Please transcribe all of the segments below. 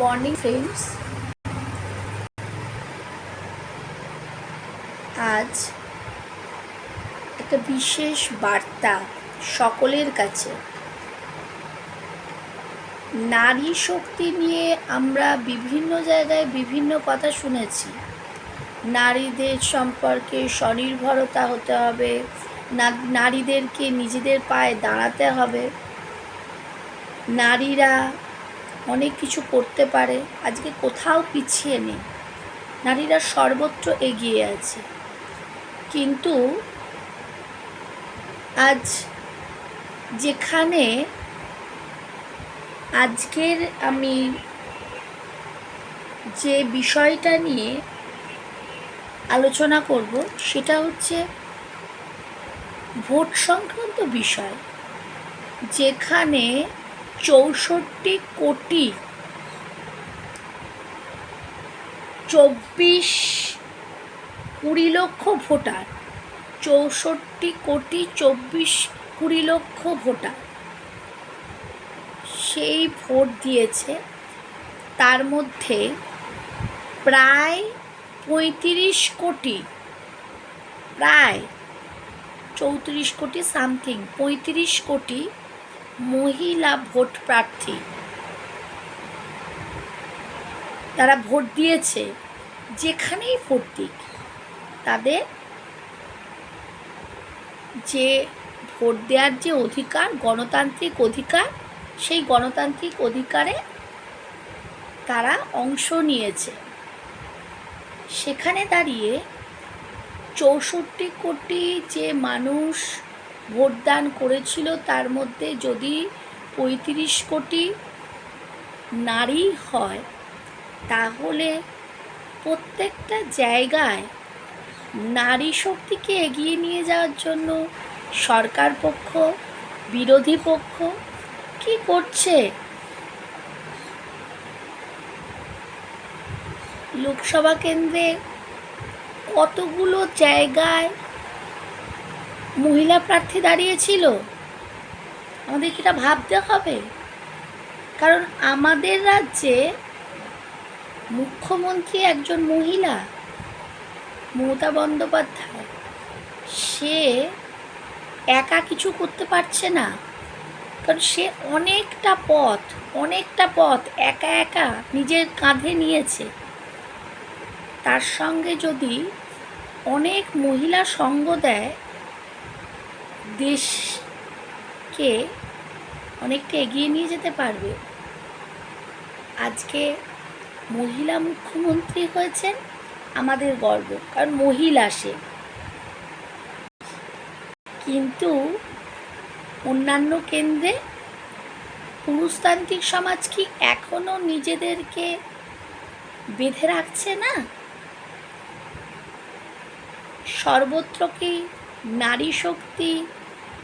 Morning friends. আজ একটা বিশেষ বার্তা সকলের কাছে। নারী শক্তি নিয়ে আমরা বিভিন্ন জায়গায় বিভিন্ন কথা শুনেছি। নারীদের সম্পর্কে স্বনির্ভরতা হতে হবে, নারীদেরকে নিজেদের পায়ে দাঁড়াতে হবে, নারীরা অনেক কিছু করতে পারে, আজকে কোথাও পিছিয়ে নেই, নারীরা সর্বত্র এগিয়ে আছে। কিন্তু আজ যেখানে আজকের আমি যে বিষয়টা নিয়ে আলোচনা করব সেটা হচ্ছে ভোট সংক্রান্ত বিষয়, যেখানে 64 কোটি 20 লক্ষ ভোটার, 64 কোটি 20 লক্ষ ভোটার সেই ভোট দিয়েছে। তার মধ্যে প্রায় 35 কোটি, প্রায় 34 কোটি সামথিং, 35 কোটি মহিলা ভোট প্রার্থী তারা ভোট দিয়েছে। যেখানেই ভোট দিক, তাদের যে ভোট দেওয়ার যে অধিকার, গণতান্ত্রিক অধিকার, সেই গণতান্ত্রিক অধিকারে তারা অংশ নিয়েছে। সেখানে দাঁড়িয়ে 64 কোটি যে মানুষ ভোটদান করেছিল, তার মধ্যে যদি 35 কোটি নারী হয়, তাহলে প্রত্যেকটা জায়গায় নারী শক্তিকে এগিয়ে নিয়ে যাওয়ার জন্য সরকার পক্ষ, বিরোধী পক্ষ কি করছে? লোকসভা কেন্দ্রে কতগুলো জায়গায় মহিলা প্রার্থী দাঁড়িয়েছিল, আমাদেরকে এটা ভাবতে হবে। কারণ আমাদের রাজ্যে মুখ্যমন্ত্রী একজন মহিলা, মমতা বন্দ্যোপাধ্যায়। সে একা কিছু করতে পারছে না, কারণ সে অনেকটা পথ একা একা নিজের কাঁধে নিয়েছে। তার সঙ্গে যদি অনেক মহিলা সঙ্গ দেয়, দেশকে অনেকটা এগিয়ে নিয়ে যেতে পারবে। আজকে মহিলা মুখ্যমন্ত্রী হয়েছেন, আমাদের গর্ব, কারণ মহিলা সে। কিন্তু অন্যান্য কেন্দ্রে পুরুষতান্ত্রিক সমাজ কি এখনো নিজেদেরকে বেঁধে রাখছে না? সর্বত্র কি নারী শক্তি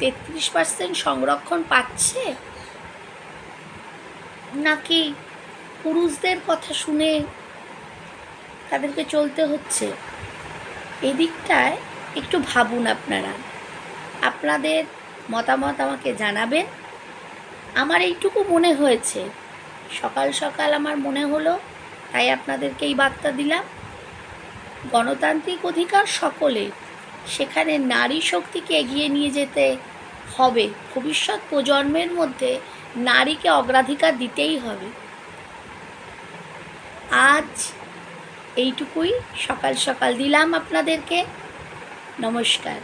33% সংরক্ষণ পাচ্ছে, নাকি পুরুষদের কথা শুনে তাদেরকে চলতে হচ্ছে? এদিকটায় একটু ভাবুন আপনারা, আপনাদের মতামত আমাকে জানাবেন। আমার এইটুকু মনে হয়েছে, সকাল সকাল আমার মনে হলো, তাই আপনাদেরকে এই বার্তা দিলাম। গণতান্ত্রিক অধিকার সকলে, সেখানে নারী শক্তিকে এগিয়ে নিয়ে যেতে হবে। ভবিষ্যৎ প্রজন্মের মধ্যে নারীকে অগ্রাধিকার দিতেই হবে। আজ এইটুকুই সকাল সকাল দিলাম আপনাদেরকে। নমস্কার।